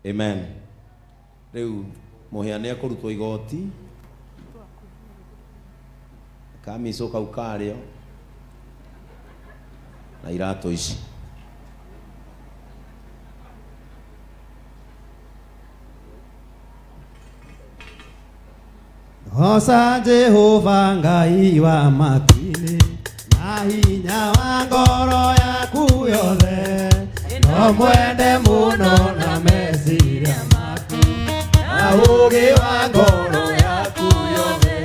Amen. Reu muhiane akurutwo igoti kamiso kaukario na irato ici Hosa Jehova Ngai wa makini na hinya wa ngoro yaku yothe no mwende muno na meciria maku na ugi wa ngoro yaku yothe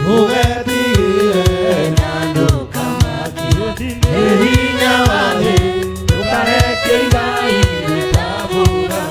ugetigire na ndukamaki hinya wake ukareke Ngai gĩtabũraga.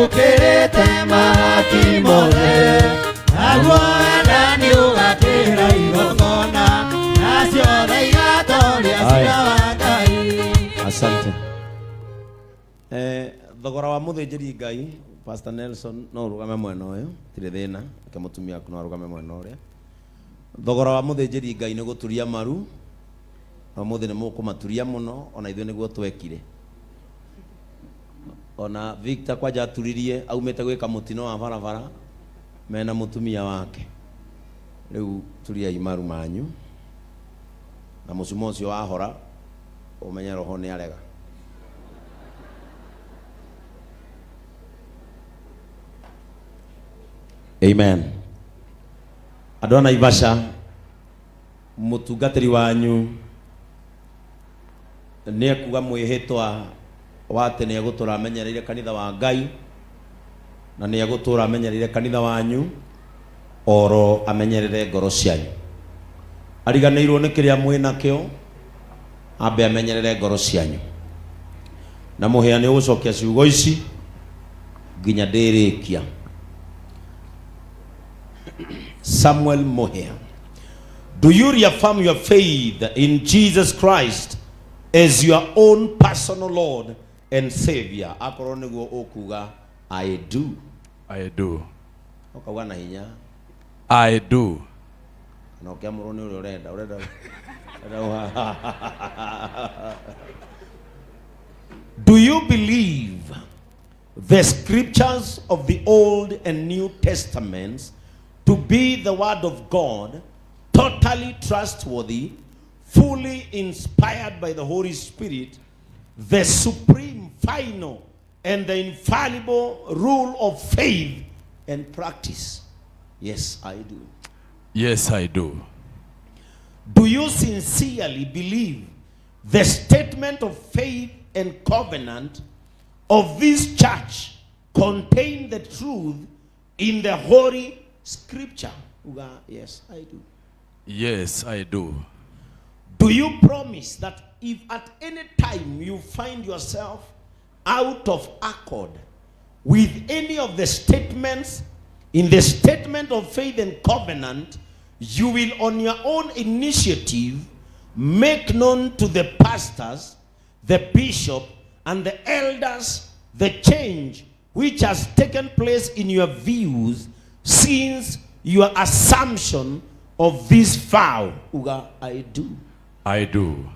Ukirete mahaki mothe naguo endani ugakĩra igongona nacio tha igatoria cira wa Ngai. Asante. Thogora wa mũthĩnjĩri Ngai Pastor Nelson no rugame mwena ũyũ tire thĩna ke mũtumia aku no rugame mwena ũrĩa. Thogora wa mũthĩnjĩri Ngai nĩ gũturia maru na mũthĩ nĩ mũkũmaturia mũno ona ithuĩ nĩguo twekire. Ona Victor kwaja aturirie aumete gwika mutino wa barabara mena mutumia wake riu turia imaru manyu na musumo ucio wahora umenya roho ni arega. Amen. Adona Ivasha mutungatiri wanyu ni akuga mwihitwa wate ni agutura amenyereire kanitha wa Ngai na ni agutura amenyereire kanitha wanyu oro amenyerere ngoro cianyu ariganirwo ni kiria mwina kio ambe amenyerere ngoro cianyu na muheane ucokia ciugo ici nginya ndirikia. Samuel Mohea, do you reaffirm your faith in Jesus Christ as your own personal Lord and Savior? Akoro niguo okuga I do. I do. Okawa na hinya. I do. Na ukiamuru ni urenda. Do you believe the scriptures of the Old and New Testaments to be the word of God, totally trustworthy, fully inspired by the Holy Spirit, the supreme, final, and the infallible rule of faith and practice? Yes, I do. Yes, I do. Do you sincerely believe the statement of faith and covenant of this church contain the truth in the Holy Scripture? Yes, I do. Yes, I do. Do you promise that if at any time you find yourself out of accord with any of the statements in the statement of faith and covenant, you will on your own initiative make known to the pastors, the bishop, and the elders the change which has taken place in your views since your assumption of this vow? I do. I do.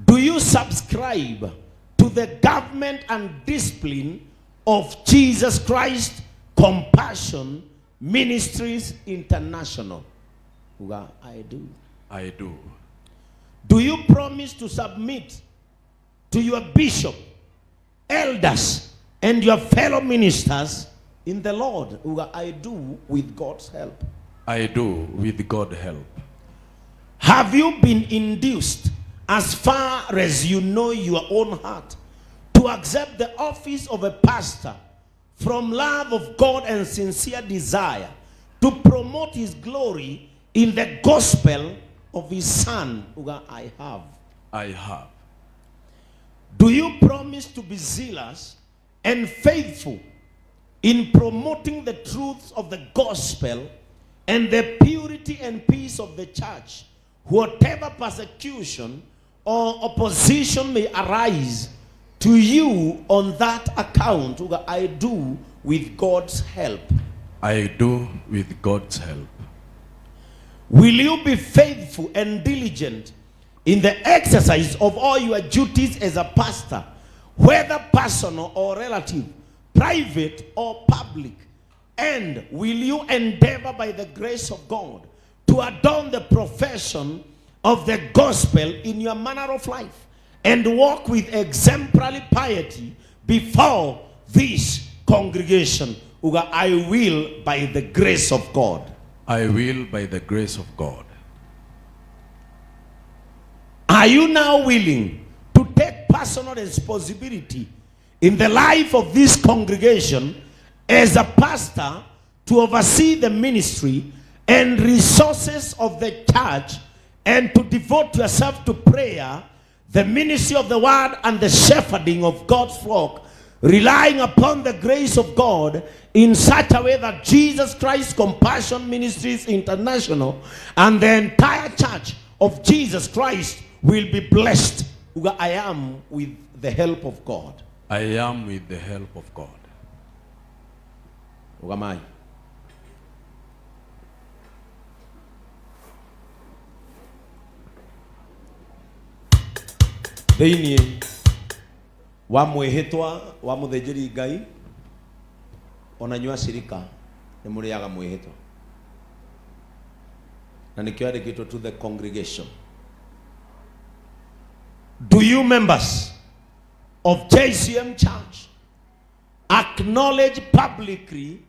Do you subscribe to the government and discipline of Jesus Christ Compassion Ministries International? I do. I do. Do you promise to submit to your bishop, elders, and your fellow ministers in the Lord? I do, with God's help. I do, with God's help. Have you been induced, as far as you know your own heart, to accept the office of a pastor from love of God and sincere desire to promote his glory in the gospel of his Son? I have. I have. Do you promise to be zealous and faithful in promoting the truths of the gospel and the purity and peace of the church, whatever persecution or opposition may arise to you on that account, I do with God's help. I do with God's help. Will you be faithful and diligent in the exercise of all your duties as a pastor, whether personal or relative, private or public? And will you endeavor by the grace of God to adorn the profession of the gospel in your manner of life, and walk with exemplary piety before this congregation? I will by the grace of God. I will by the grace of God. Are you now willing to take personal responsibility in the life of this congregation as a pastor to oversee the ministry and resources of the church, and to devote yourself to prayer, the ministry of the word, and the shepherding of God's flock, relying upon the grace of God in such a way that Jesus Christ Compassion Ministries International and the entire church of Jesus Christ will be blessed? I am with the help of God. I am with the help of God. Ugamai. Thĩinĩ wa mwĩhĩtwa wa mũthĩnjĩri Ngai ona nyua shirika nĩ mũrĩaga mwĩhĩtwa, na nĩkĩo andĩkĩtwo to the congregation. Do you members of JCM Church acknowledge publicly,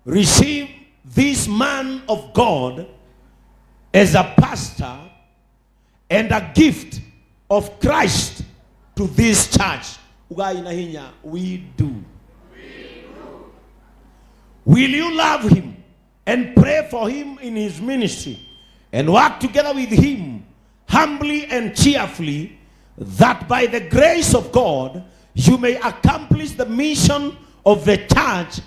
receive this man of God as a pastor and a gift of Christ to this church? We do. Will you love him and pray for him in his ministry and work together with him humbly and cheerfully, that by the grace of God you may accomplish the mission of the church,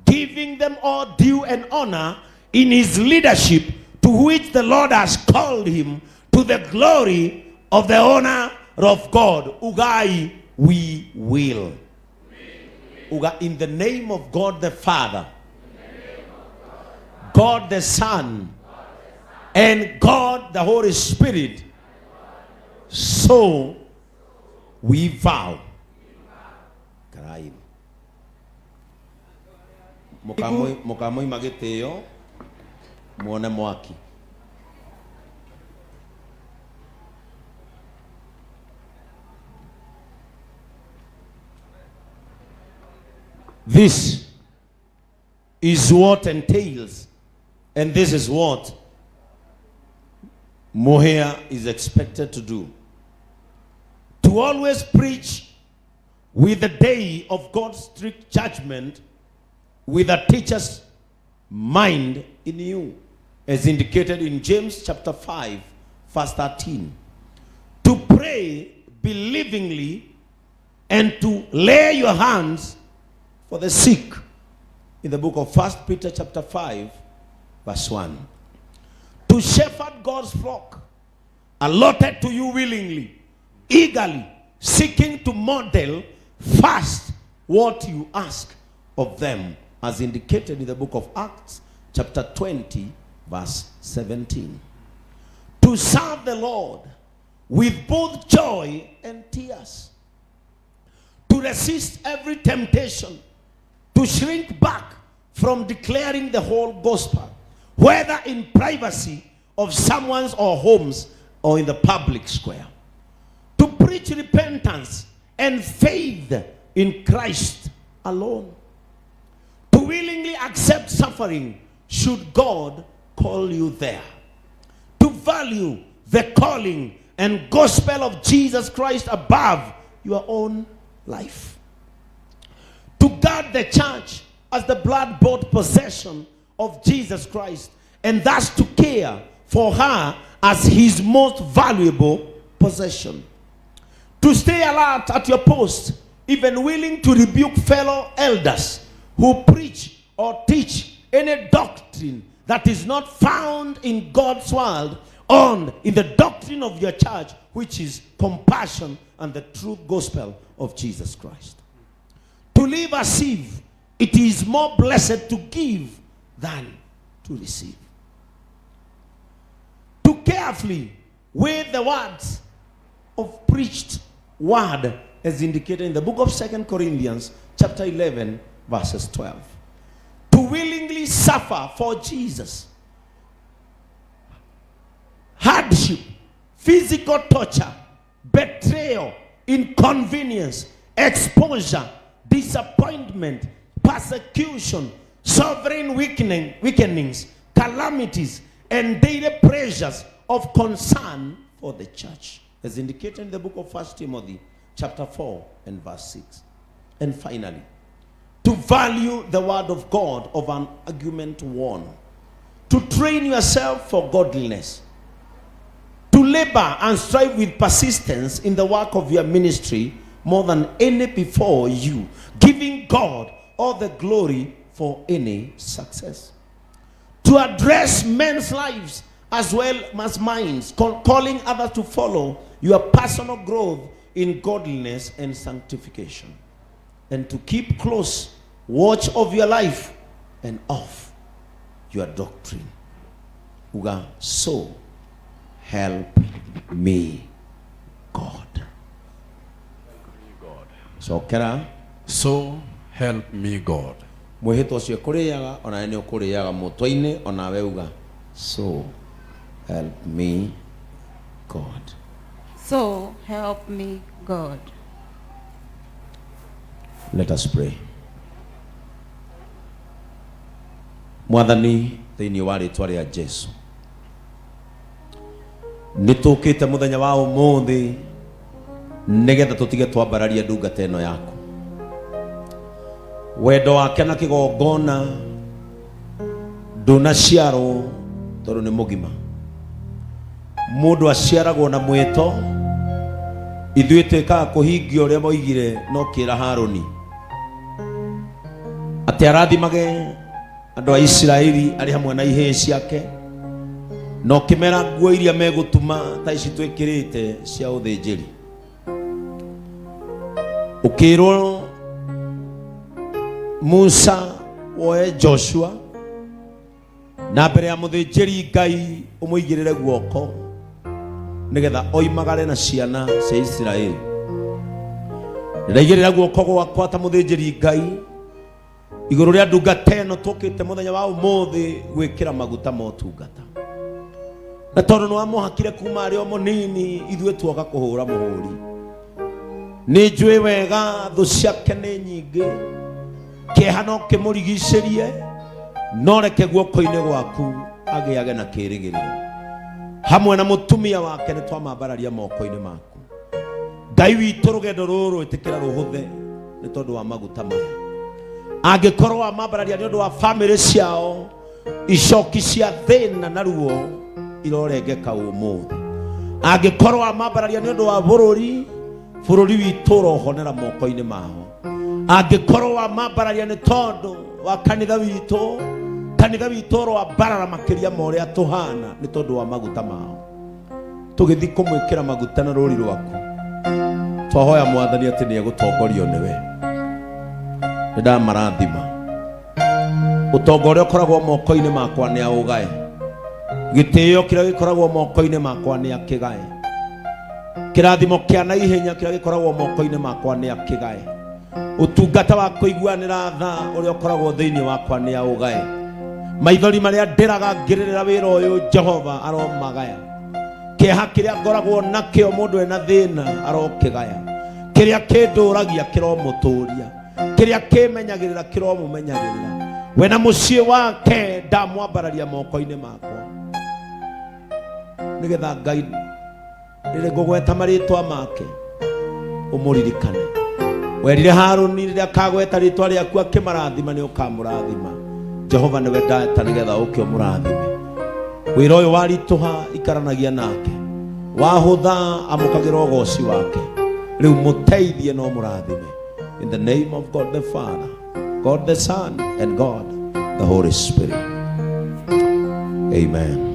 giving them all due and honor in his leadership, to which the Lord has called him, to the glory of the honor of God? Ugai, we will. Uga, in the name of God the Father, God the Son, and God the Holy Spirit, so we vow. Karaim. Mukamoi magiteo muone mwaki. This is what entails, and this is what Moher is expected to do. To always preach with the day of God's strict judgment, with a teacher's mind in you, as indicated in James chapter 5, verse 13. To pray believingly and to lay your hands for the sick, in the book of 1 Peter chapter 5, verse 1. To shepherd God's flock, allotted to you willingly, eagerly, seeking to model first what you ask of them, as indicated in the book of Acts chapter 20, verse 17. To serve the Lord with both joy and tears. To resist every temptation. To shrink back from declaring the whole gospel, whether in privacy of someone's or homes or in the public square. To preach repentance and faith in Christ alone. To willingly accept suffering should God call you there. To value the calling and gospel of Jesus Christ above your own life. To guard the church as the blood-bought possession of Jesus Christ, and thus to care for her as his most valuable possession. To stay alert at your post, even willing to rebuke fellow elders who preach or teach any doctrine that is not found in God's world or in the doctrine of your church, which is compassion and the true gospel of Jesus Christ. To live as if it is more blessed to give than to receive. To carefully weigh the words of preached word as indicated in the book of 2 Corinthians chapter 11 verses 12. To willingly suffer for Jesus. Hardship, physical torture, betrayal, inconvenience, exposure, disappointment, persecution, sovereign weakenings, calamities, and daily pressures of concern for the church, as indicated in the book of 1 Timothy chapter 4 and verse 6. And finally, to value the word of God of an argument won, to train yourself for godliness, to labor and strive with persistence in the work of your ministry more than any before you, giving God all the glory for any success. To address men's lives as well as minds, calling others to follow your personal growth in godliness and sanctification. And to keep close watch of your life and of your doctrine. Uga, so help me God. So kera, So help me God. Muhito cio kuriaga ona ene ukuriaga mutwaine ona weuga, so help me God. So help me God. Let us pray. Mwathani thiini wa ritwa ria Jesu, nitukite muthenya wa umuthi nigetha tutige twambararia ndungata ino yaku. Wendo wake na kigongona ndunaciarwo tondu ni mugima. Mundu aciaragwo na mwito, ithuĩ twĩkaga kũhingia ũrĩa moigire no kĩra Harũni atĩ arathimage andũ a Isiraeli arĩ hamwe na ihĩĩ ciake, no kĩmera nguo iria megũtuma ta ici twĩkĩrĩte cia ũthĩnjĩri. Ũkĩrwo Musa woe Joshua na mbere ya mũthĩnjĩri Ngai ũmũigĩrĩre guoko nigetha oimagare na ciana cia Isiraeli. Ndaigĩrĩra guoko gwakwa ta mũthĩnjĩri Ngai igũrũ rĩa ndungata ĩno tũkĩte mũthenya wa ũmũthĩ gwĩkĩra maguta ma ũtungata. Na tondũ nĩ wamũhakire kuma arĩ o mũnini, ithuĩ tuoka kũhũra mũhũri. Nĩ njũĩ wega thũ ciake nĩ nyingĩ, kĩeha no kĩmũrigicĩrie, no reke guoko-inĩ gwaku agĩage na kĩĩrĩgĩrĩro. Hamwe na mũtumia wake nĩ twamambararia moko-inĩ maku. Ngai witũ rũgendo rũrũ ĩtĩkĩra rũhũthe nĩ tondũ wa maguta maya. Angĩkorwo amambararia nĩ ũndũ wa bamĩrĩ ciao, icoki cia thĩna na ruo irorengeka ũmũthĩ. Angĩkorwo amambararia nĩ ũndũ wa bũrũri witũ ũrohonera moko-inĩ mao. Angĩkorwo amambararia nĩ tondũ wa kanitha witũ ũroambarara makĩria ma ũrĩa tũhana nĩ tondũ wa maguta mao. Tũgĩthiĩ kũmwĩkĩra maguta na rũri rwaku, twahoya Mwathani atĩ nĩ egũtongorio nĩwe. Nĩndamarathima. Ũtonga ũrĩa ũkoragwo moko-inĩ makwa nĩ aũgae. Gĩtĩĩo kĩrĩa gĩkoragwo moko-inĩ makwa nĩ akĩgae. Kĩrathimo kĩa na ihenya kĩrĩa gĩkoragwo moko-inĩ makwa nĩ akĩgae. Ũtungata wa kũiguanĩra tha ũrĩa ũkoragwo thĩinĩ wakwa nĩ aũgae. Maithori marĩa ndĩraga ngĩrĩrĩra wĩra ũyũ Jehova aromagaya. Kĩeha kĩrĩa ngoragwo nakĩo mũndũ ena thĩna arokĩgaya. Kĩrĩa kĩndũragia kĩromũtũria. Kĩrĩa kĩmenyagĩrĩra kĩromũmenyagĩrĩra. We na mũciĩ wake ndamwambararia moko-inĩ makwa, nĩgetha Ngai rĩrĩ ngũgweta marĩtwa make ũmũririkane. Werire Harũni rĩrĩa akagweta rĩtwa rĩaku akĩmarathima nĩ ũkamũrathima. Jehova nĩwe ndata nĩgetha ũke ũmũrathime. Wĩra ũyũ waritũha ikaranagia nake, wahũtha amũkagĩra ũgoci wake. Rĩu mũteithie na ũmũrathime. In the name of God the Father, God the Son, and God the Holy Spirit. Amen.